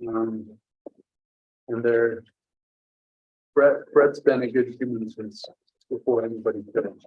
Um, and they're Brett's been a good human since before anybody finished.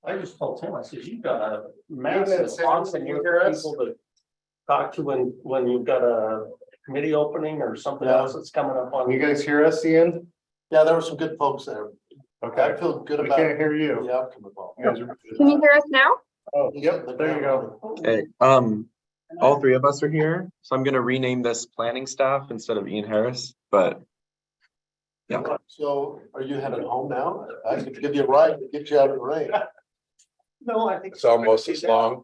I just told Tim, I said, you've got a massive awesome group of people to talk to when you've got a committee opening or something else that's coming up on. You guys hear us, Ian? Yeah, there were some good folks there. Okay. I feel good We about can't hear you. the outcome of all. You guys are- Can you hear us now? Oh, yep, there you go. Okay, all three of us are here, so I'm gonna rename this planning staff instead of Ian Harris, but yeah. So are you headed home now? I could give you a ride to get you out of the rain. No, I think. It's almost as long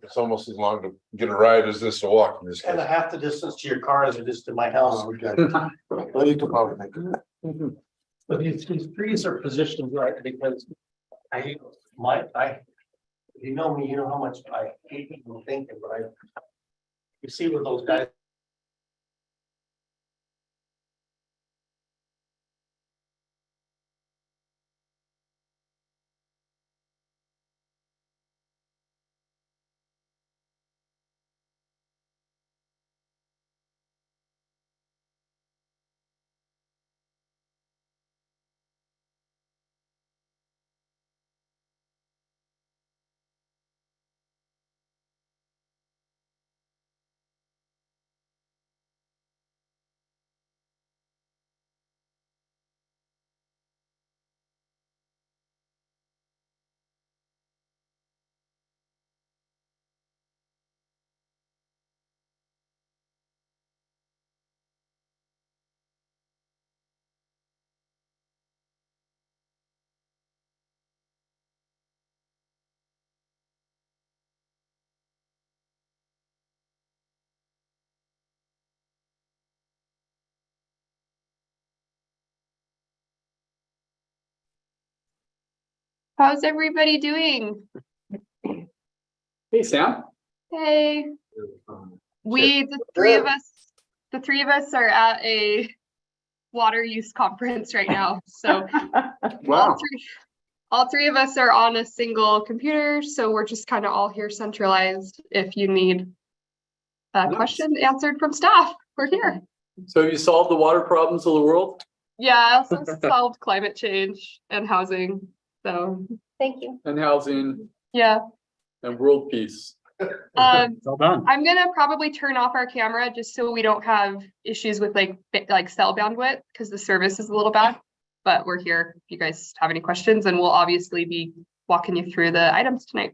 to get a ride as this to walk in this And case. half the distance to your car as it is to my house. Oh, okay. Well, you could probably make it. But these trees are positioned right because you know me, you know how much I hate people thinking, but you see where those guys How's everybody doing? Hey, Sam. Hey, the three of us are at a water use conference right now. So Wow. all three of us are on a single computer. So we're just kind of all here centralized. If you need a Nice. question answered from staff, we're here. So you solved the water problems of the world? Yeah, I also solved climate change and housing. So Thank you. And housing yeah. and world peace. Well done. I'm gonna probably turn off our camera just so we don't have issues with like cell bandwidth because the service is a little bad. But we're here if you guys have any questions, and we'll obviously be walking you through the items tonight.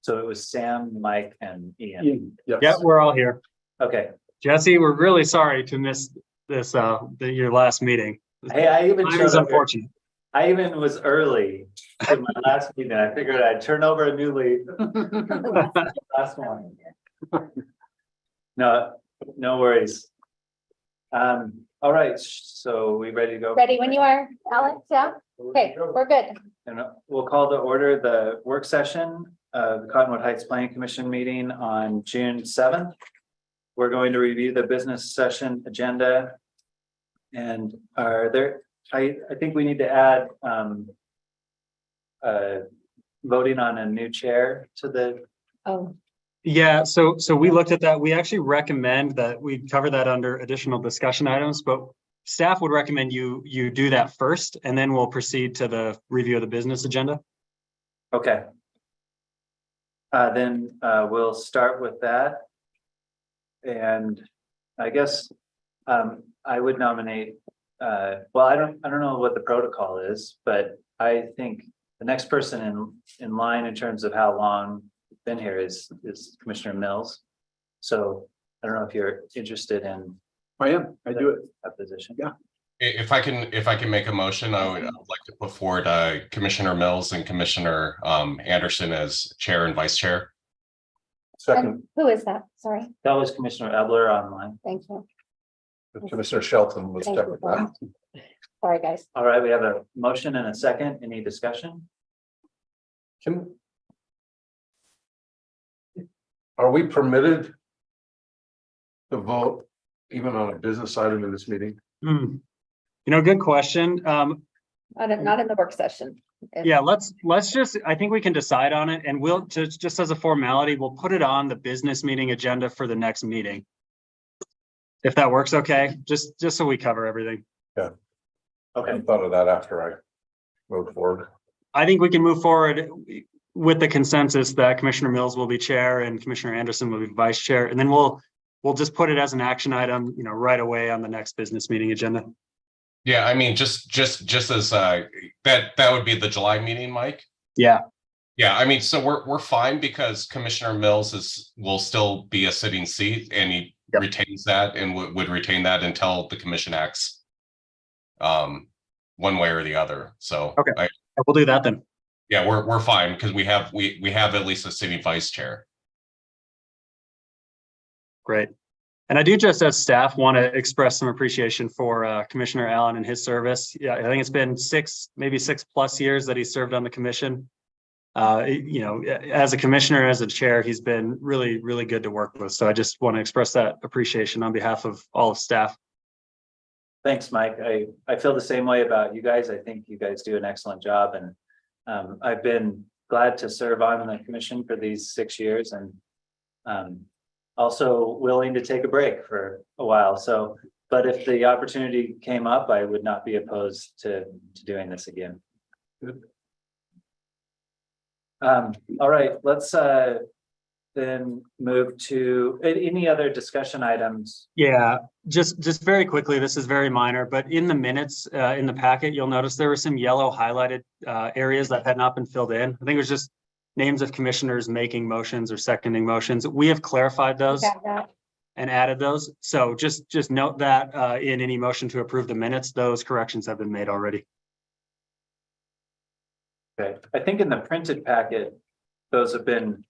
So it was Sam, Mike, and Ian. Yes. Yeah, we're all here. Okay. Jesse, we're really sorry to miss this, your last meting. Hey, I even Time is showed up. unfortunate. I even was early to my last meeting. I figured I'd turn over a new leaf. Last one. No, no worries. All right, so we ready to go? Ready when you are, Alex? Yeah? Okay, we're good. And we'll call to order the work session of the Cottonwood Heights Planning Commission meeting on June 7th. We're going to review the business session agenda. And I think we need to add voting on a new chair to the. Oh, Yeah, so we looked at that. We actually recommend that we cover that under additional discussion items, but staff would recommend you do that first, and then we'll proceed to the review of the business agenda. Okay. Then we'll start with that. And I guess I would nominate, well, I don't know what the protocol is, but I think the next person in line in terms of how long been here is Commissioner Mills. So I don't know if you're interested in. I am. I do it. That position. Yeah. If I can make a motion, I would like to put forward Commissioner Mills and Commissioner Anderson as chair and vice chair. Second, who is that? Sorry. That was Commissioner Ebler online. Thank you. Commissioner Shelton was Thank you. second. Sorry, guys. All right, we have a motion and a second. Any discussion? Are we permitted to vote even on a business item in this meeting? Good question. Not in the work session. Yeah, let's just, I think we can decide on it, and we'll just as a formality, we'll put it on the business meeting agenda for the next meeting. If that works, okay, just so we cover everything. Yeah. Okay. I thought of that after I moved forward. I think we can move forward with the consensus that Commissioner Mills will be chair and Commissioner Anderson will be vice chair, and then we'll just put it as an action item, right away on the next business meeting agenda. Yeah, I mean, just as that would be the July meeting, Mike. Yeah. Yeah, I mean, so we're fine because Commissioner Mills will still be a sitting seat, and he retains that and would retain that until the commission acts one way or the other. So okay, we'll do that then. Yeah, we're fine because we have at least a sitting vice chair. Great. And I do, just as staff, want to express some appreciation for Commissioner Allen and his service. Yeah, I think it's been maybe 6+ years that he served on the commission. As a commissioner, as a chair, he's been really, really good to work with. So I just want to express that appreciation on behalf of all of staff. Thanks, Mike. I feel the same way about you guys. I think you guys do an excellent job, and I've been glad to serve on the commission for these 6 years, and also willing to take a break for a while. So, but if the opportunity came up, I would not be opposed to doing this again. Good. All right, let's then move to any other discussion items. Yeah, just very quickly, this is very minor, but in the minutes in the packet, you'll notice there were some yellow highlighted areas that had not been filled in. I think it was just names of commissioners making motions or seconding motions. We have clarified those and added those. So just note that in any motion to approve the minutes, those corrections have been made already. Okay, I think in the printed packet, those have been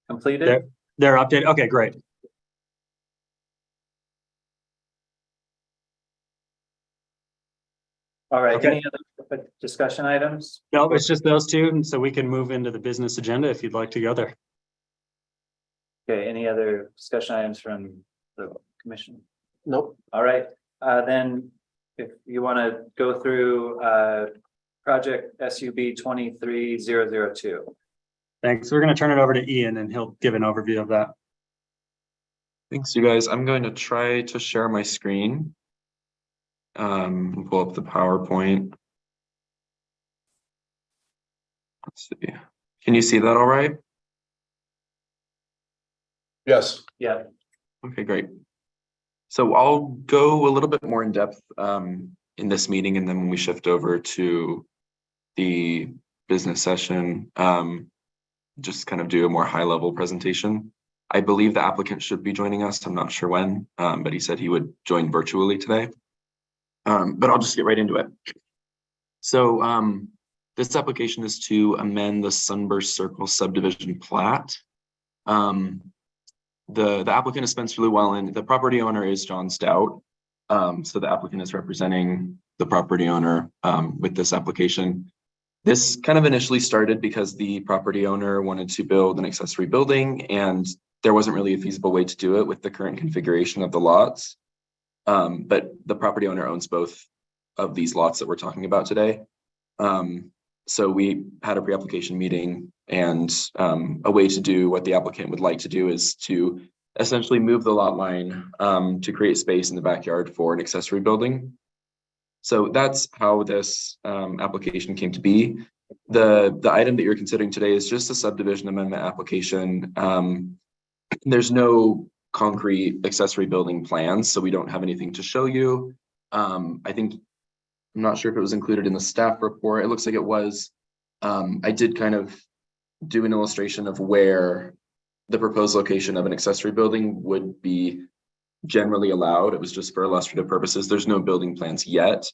completed. They're updated. Okay, great. . . All right, Okay. any other discussion items? No, it's just those two, and so we can move into the business agenda if you'd like to go there. Okay, any other discussion items from the commission? Nope. All right, then if you want to go through project SUB 23002. Thanks. We're going to turn it over to Ian and he'll give an overview of that. Thanks, you guys. I'm going to try to share my screen. Pull up the PowerPoint. Let's see. Can you see that all right? Yes. Yeah, Okay, great. So I'll go a little bit more in depth in this meeting, and then when we shift over to the business session, just kind of do a more high-level presentation. I believe the applicant should be joining us. I'm not sure when, but he said he would join virtually today. But I'll just get right into it. So this application is to amend the Sunburst Circle subdivision plat. The applicant is Spencer Llewellyn. The property owner is John Stout. So the applicant is representing the property owner with this application. This kind of initially started because the property owner wanted to build an accessory building, and there wasn't really a feasible way to do it with the current configuration of the lots. But the property owner owns both of these lots that we're talking about today. So we had a pre-application meeting, and a way to do what the applicant would like to do is to essentially move the lot line to create space in the backyard for an accessory building. So that's how this application came to be. The item that you're considering today is just a subdivision amendment application. There's no concrete accessory building plans, so we don't have anything to show you. I'm not sure if it was included in the staff report. It looks like it was. I did kind of do an illustration of where the proposed location of an accessory building would be generally allowed. It was just for illustrative purposes. There's no building plans yet,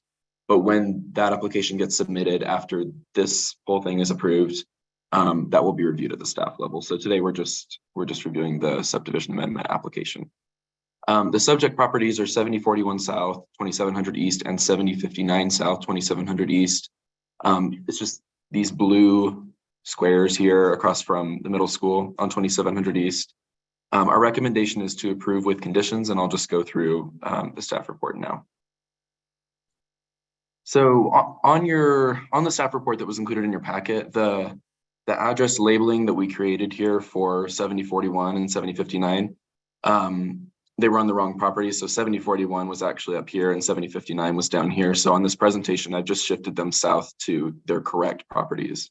but when that application gets submitted after this whole thing is approved, that will be reviewed at the staff level. So today we're just reviewing the subdivision amendment application. The subject properties are 7041 South, 2700 East, and 7059 South, 2700 East. It's just these blue squares here across from the middle school on 2700 East. Our recommendation is to approve with conditions, and I'll just go through the staff report now. So on the staff report that was included in your packet, the address labeling that we created here for 7041 and 7059, they were on the wrong property. So 7041 was actually up here and 7059 was down here. So on this presentation, I've just shifted them south to their correct properties.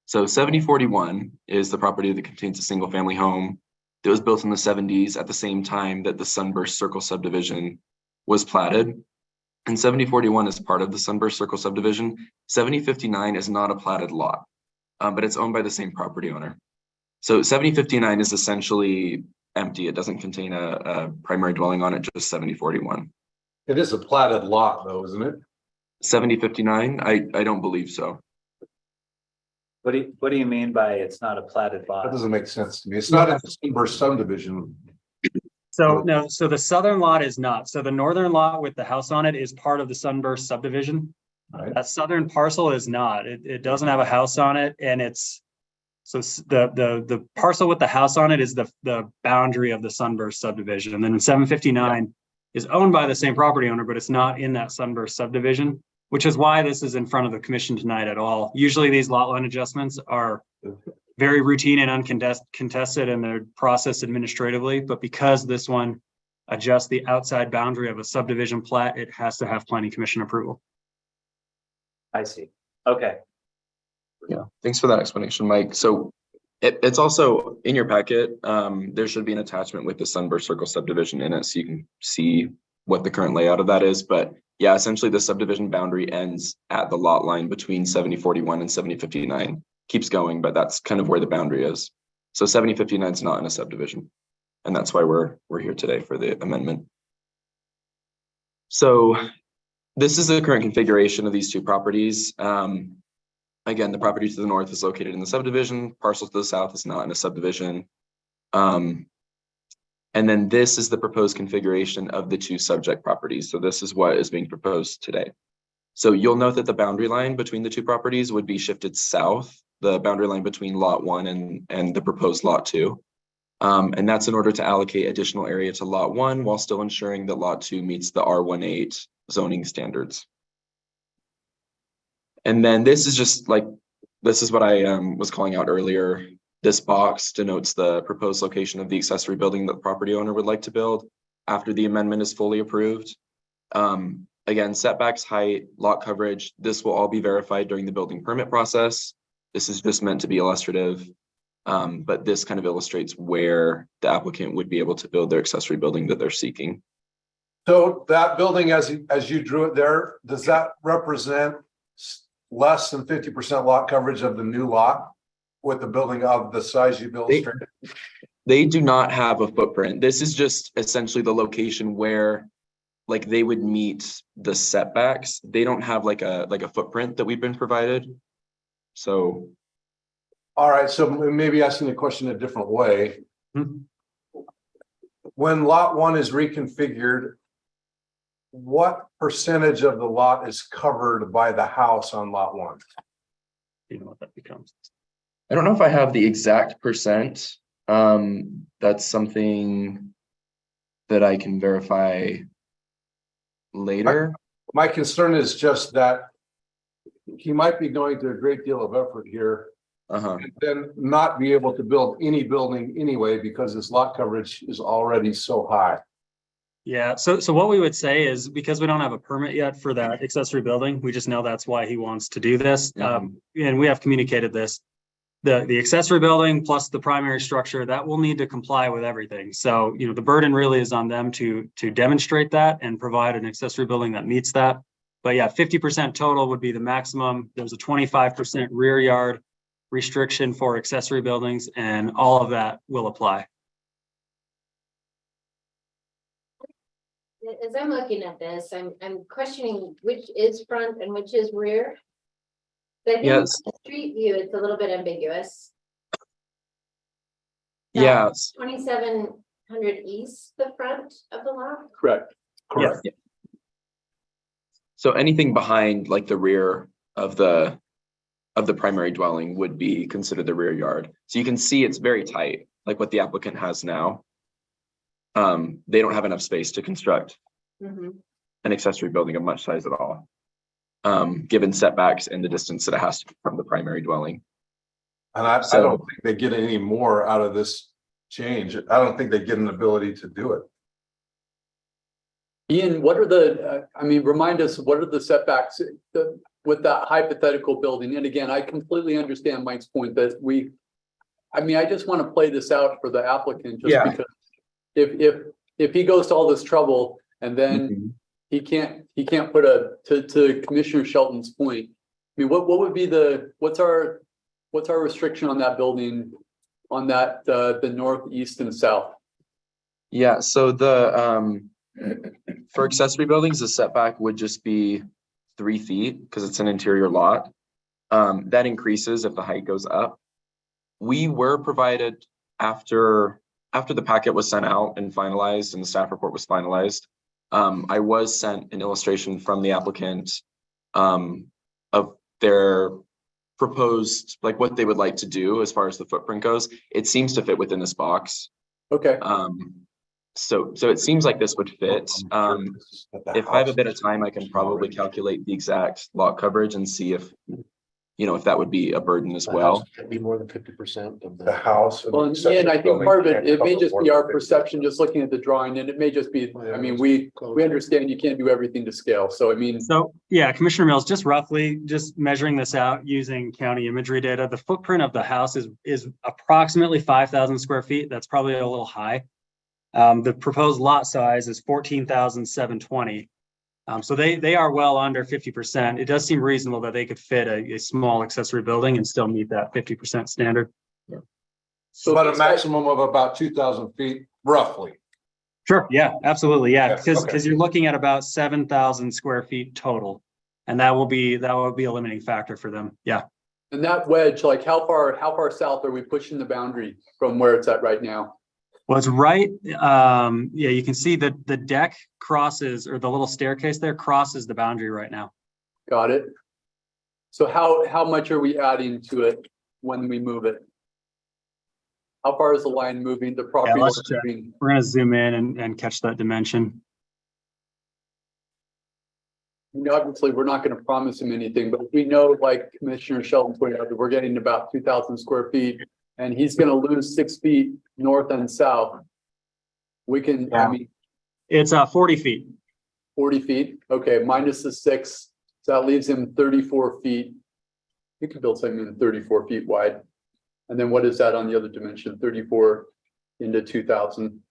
So 7041 is the property that contains a single family home that was built in the 70s at the same time that the Sunburst Circle subdivision was platted. And 7041 is part of the Sunburst Circle subdivision. 7059 is not a platted lot, but it's owned by the same property owner. So 7059 is essentially empty. It doesn't contain a primary dwelling on it, just 7041. It is a platted lot though, isn't it? 7059, I don't believe so. what do you mean by it's not a platted That lot? doesn't make sense to me. It's not a Sunburst subdivision. So no, so the southern lot is not. So the northern lot with the house on it is part of the Sunburst subdivision. Right. That southern parcel is not. It doesn't have a house on it, and it's so the parcel with the house on it is the boundary of the Sunburst subdivision. And then 759 is owned by the same property owner, but it's not in that Sunburst subdivision, which is why this is in front of the commission tonight at all. Usually these lot line adjustments are very routine and uncontested, and they're processed administratively, but because this one adjusts the outside boundary of a subdivision plat, it has to have planning commission approval. I see. Okay, Yeah, thanks for that explanation, Mike. So it's also in your packet. There should be an attachment with the Sunburst Circle subdivision in it, so you can see what the current layout of that is. But yeah, essentially the subdivision boundary ends at the lot line between 7041 and 7059. Keeps going, but that's kind of where the boundary is. So 7059 is not in a subdivision, and that's why we're here today for the amendment. So this is the current configuration of these two properties. Again, the property to the north is located in the subdivision. Parcel to the south is not in a subdivision. And then this is the proposed configuration of the two subject properties. So this is what is being proposed today. So you'll note that the boundary line between the two properties would be shifted south, the boundary line between lot 1 and the proposed lot 2. And that's in order to allocate additional area to lot 1 while still ensuring that lot 2 meets the R18 zoning standards. And then this is just like, this is what I was calling out earlier. This box denotes the proposed location of the accessory building that the property owner would like to build after the amendment is fully approved. Again, setbacks, height, lot coverage, this will all be verified during the building permit process. This is just meant to be illustrative, but this kind of illustrates where the applicant would be able to build their accessory building that they're seeking. So that building, as you drew it there, does that represent less than 50% lot coverage of the new lot with the building of the size you built? They do not have a footprint. This is just essentially the location where like they would meet the setbacks. They don't have like a footprint that we've been provided. So. All right, so maybe asking the question a different way. When lot 1 is reconfigured, what percentage of the lot is covered by the house on lot 1? You know what that becomes. I don't know if I have the exact percent. That's something that I can verify later. My concern is just that he might be going to a great deal of effort here and then not be able to build any building anyway because his lot coverage is already so high. Yeah, so what we would say is because we don't have a permit yet for that accessory building, we just know that's why he wants to do this. And we have communicated this. The accessory building plus the primary structure, that will need to comply with everything. So, you know, the burden really is on them to demonstrate that and provide an accessory building that meets that. But yeah, 50% total would be the maximum. There's a 25% rear yard restriction for accessory buildings, and all of that will apply. As I'm looking at this, I'm questioning which is front and which is rear. I think Yes. the street view, it's a little bit ambiguous. Yes. 2700 east, the front of the lot. Correct. Yes. So anything behind like the rear of the primary dwelling would be considered the rear yard. So you can see it's very tight, like what the applicant has now. They don't have enough space to construct an accessory building of much size at all, given setbacks and the distance that it has to be from the primary dwelling. And I don't think they get any more out of this change. I don't think they get an ability to do it. Ian, what are the, I mean, remind us, what are the setbacks with that hypothetical building? And again, I completely understand Mike's point that I just want to play this out for the applicant just because if he goes to all this trouble and then he can't put to Commissioner Shelton's point. I mean, what would be what's our restriction on that building on that the north, east, and south? Yeah, so for accessory buildings, the setback would just be 3 feet because it's an interior lot. That increases if the height goes up. We were provided after the packet was sent out and finalized and the staff report was finalized. I was sent an illustration from the applicant of their proposed, like what they would like to do as far as the footprint goes. It seems to fit within this box. Okay. So it seems like this would fit. If I have a bit of time, I can probably calculate the exact lot coverage and see if, if that would be a burden as well. It'd be more than 50% of The house. Well, and I think part of it may just be our perception, just looking at the drawing, and it may just be, I mean, we understand you can't do everything to scale. So, I mean. So, yeah, Commissioner Mills, just roughly, just measuring this out using county imagery data, the footprint of the house is approximately 5,000 square feet. That's probably a little high. The proposed lot size is 14,720. So they are well under 50%. It does seem reasonable that they could fit a small accessory building and still meet that 50% standard. Yeah. So about a maximum of about 2,000 feet, roughly. Sure. Yeah, absolutely. Yeah, because you're looking at about 7,000 square feet total, and that will be a limiting factor for them. Yeah. And that wedge, like how far south are we pushing the boundary from where it's at right now? Well, it's right. Yeah, you can see that the deck crosses, or the little staircase there crosses the boundary right now. got it. So how much are we adding to it when we move it? How far is the line moving, the property? let's line check. moving? We're gonna zoom in and catch that dimension. I mean, obviously, we're not gonna promise him anything, but we know, like Commissioner Shelton pointed out, that we're getting about 2,000 square feet. And he's gonna lose 6 feet north and south. We can, I Yeah. mean, It's 40 feet. 40 feet, okay, minus the 6, so that leaves him 34 feet. You could build something 34 feet wide. And then what is that on the other dimension? 34 into 2,000.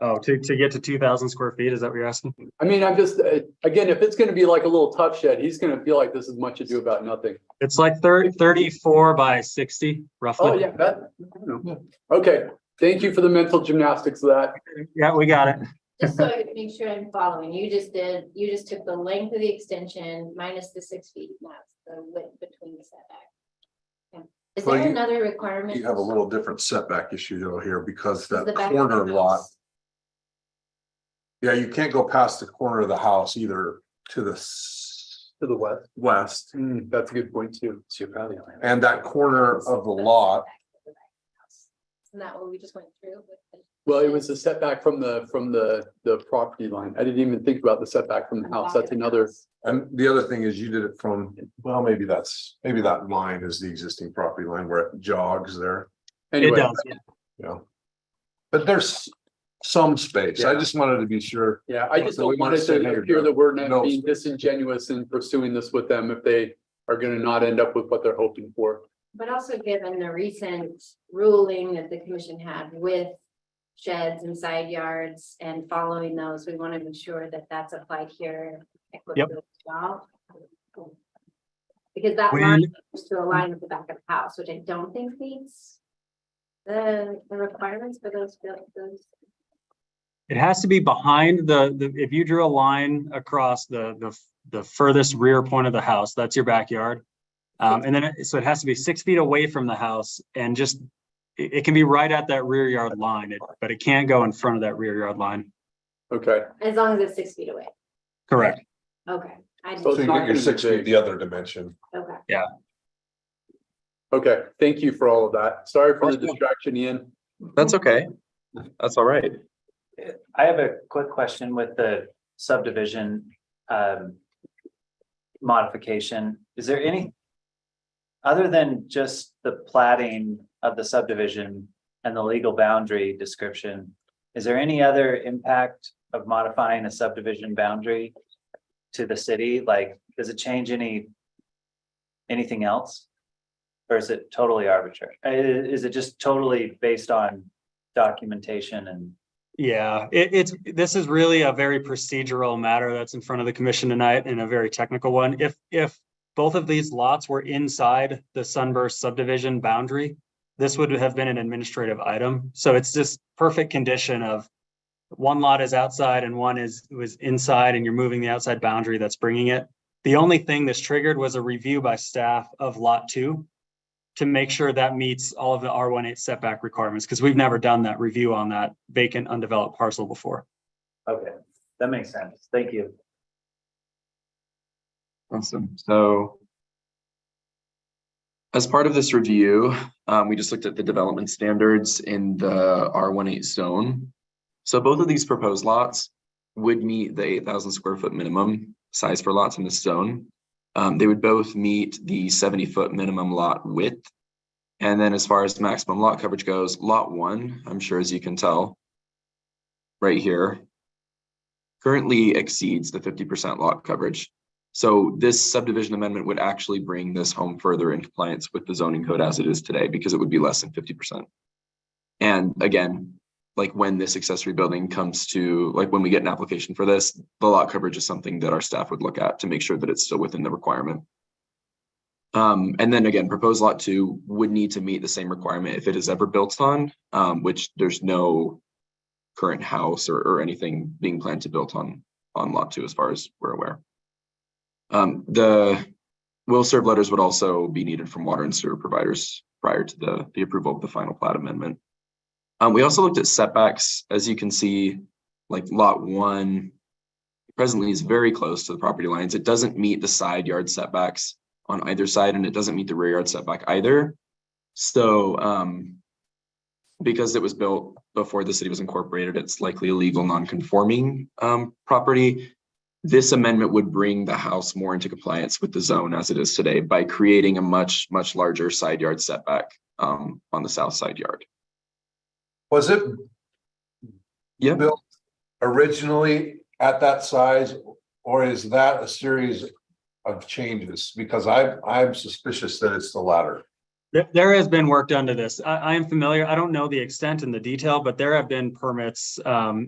Oh, to get to 2,000 square feet, is that what you're asking? I mean, I'm just, again, if it's gonna be like a little tough shed, he's gonna feel like this is much ado about nothing. It's like 34 by 60 roughly. Oh, yeah, that, I don't know. Okay, thank you for the mental gymnastics of that. Yeah, we got it. Just so I can make sure I'm following, you just took the length of the extension minus the 6 feet, and that's the width between the setback. Okay. Is Well, there you- another requirement? You have a little different setback issue though here because Is that the back of the corner lot, house- yeah, you can't go past the corner of the house either to the To the west. west. That's a good point too. So you're probably only. And that corner of the lot, Isn't that what we just went through? with the- Well, it was a setback from the property line. I didn't even think about the setback from the house. That's another. and the other thing is you did it from, well, maybe that line is the existing property line where it jogs there, It Anyway, does. Yeah. you know. But there's some space. I Yeah. just wanted to be sure. yeah, I just So we don't want wanna it say to no, appear that we're no not being space. disingenuous in pursuing this with them if they are gonna not end up with what they're hoping for. But also given the recent ruling that the commission had with sheds and side yards and following those, we want to ensure that that's applied here. equitably as well. Because that When- line is to align with the back of the house, which I don't think meets the requirements for those. It has to be behind if you drew a line across the furthest rear point of the house, that's your backyard. And then so it has to be 6 feet away from the house and just, it can be right at that rear yard line, but it can't go in front of that rear yard line. Okay, As long as it's 6 feet away. Correct. Okay. I So So just, you not get gonna your be 6 feet big. the other dimension. okay. okay, thank you for all of that. Sorry for the Awesome. distraction, Ian. That's okay. That's all right. I have a quick question with the subdivision modification. Is there any, other than just the platting of the subdivision and the legal boundary description, is there any other impact of modifying a subdivision boundary to the city? Like, does it change anything else? Or is it totally arbitrary? Is it just totally based on documentation and? Yeah, this is really a very procedural matter that's in front of the commission tonight and a very technical one. If both of these lots were inside the Sunburst subdivision boundary, this would have been an administrative item. So it's just perfect condition of one lot is outside and one was inside and you're moving the outside boundary that's bringing it. The only thing this triggered was a review by staff of lot 2 to make sure that meets all of the R18 setback requirements, because we've never done that review on that vacant undeveloped parcel before. Okay, that makes sense. Thank you. Awesome. So as part of this review, we just looked at the development standards in the R18 zone. So both of these proposed lots would meet the 8,000 square foot minimum size for lots in this zone. They would both meet the 70-foot minimum lot width. And then as far as maximum lot coverage goes, lot 1, I'm sure as you can tell, right here, currently exceeds the 50% lot coverage. So this subdivision amendment would actually bring this home further in compliance with the zoning code as it is today, because it would be less than 50%. And again, like when this accessory building comes to, like when we get an application for this, the lot coverage is something that our staff would look at to make sure that it's still within the requirement. And then again, proposed lot 2 would need to meet the same requirement if it is ever built on, which there's no current house or anything being planned to build on lot 2 as far as we're aware. The will serve letters would also be needed from water and sewer providers prior to the approval of the final plat amendment. We also looked at setbacks. As you can see, like lot 1 presently is very close to the property lines. It doesn't meet the side yard setbacks on either side, and it doesn't meet the rear yard setback either. So because it was built before the city was incorporated, it's likely a legal non-conforming property. This amendment would bring the house more into compliance with the zone as it is today by creating a much larger side yard setback on the south side yard. Was it Yeah. built originally at that size, or is that a series of changes? Because I'm suspicious that it's the latter. There has been work done to this. I am familiar. I don't know the extent and the detail, but there have been permits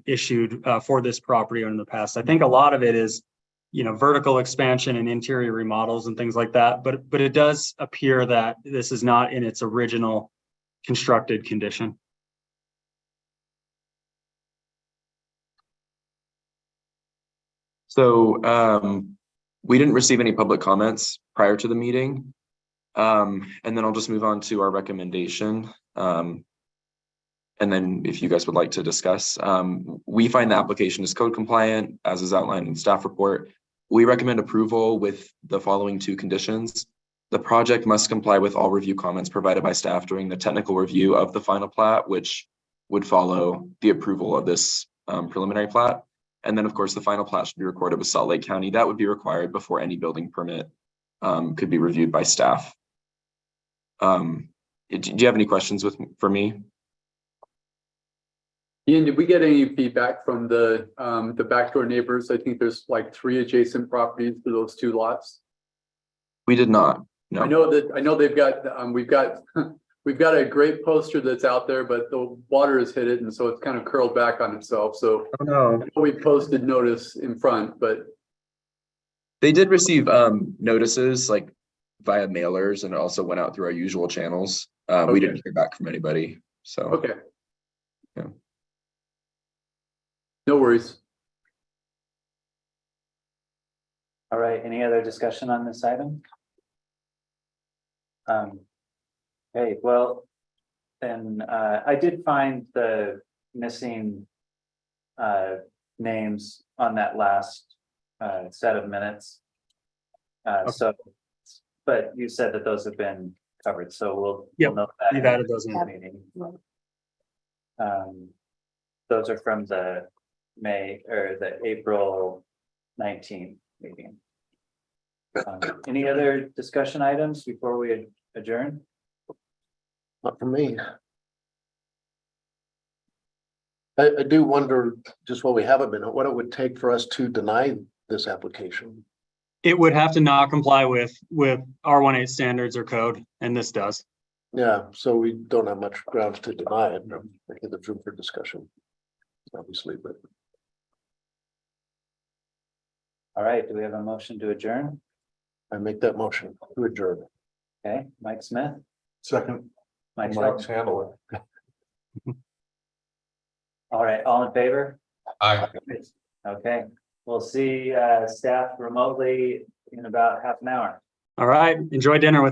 issued for this property in the past. I think a lot of it is, vertical expansion and interior remodels and things like that. But it does appear that this is not in its original constructed condition. So we didn't receive any public comments prior to the meeting. And then I'll just move on to our recommendation. And then if you guys would like to discuss, we find the application is code compliant as is outlined in staff report. We recommend approval with the following 2 conditions. The project must comply with all review comments provided by staff during the technical review of the final plat, which would follow the approval of this preliminary plat. And then of course, the final plat should be recorded with Salt Lake County. That would be required before any building permit could be reviewed by staff. Do you have any questions for me? Ian, did we get any feedback from the backdoor neighbors? I think there's like 3 adjacent properties to those 2 lots. We did not. No. I know they've got we've got a great poster that's out there, but the water has hit it, and so it's kind of curled back on itself. So Oh, no. we posted notice in front, but They did receive notices like via mailers, and it also went out through our usual channels. Okay. We didn't hear back from anybody. So okay. Yeah. No worries. All right, any other discussion on this item? Okay, well, then I did find the missing names on that last set of minutes. So, but you said that those have been covered, so we'll note that. You've added those in. Meeting. Those are from the April 19th meeting. Any other discussion items before we adjourn? Not for me. I do wonder, just while we have a minute, what it would take for us to deny this application. It would have to not comply with R18 standards or code, and this does. Yeah, so we don't have much grounds to deny it. I think there's room for discussion, obviously, but. All right, do we have a motion to adjourn? I make that motion to adjourn. Okay, Mike Smith, Second, Mike Mike's Shelton. handle it. All right, all in favor? Aye. Okay, we'll see staff remotely in about half an hour. All right, enjoy dinner with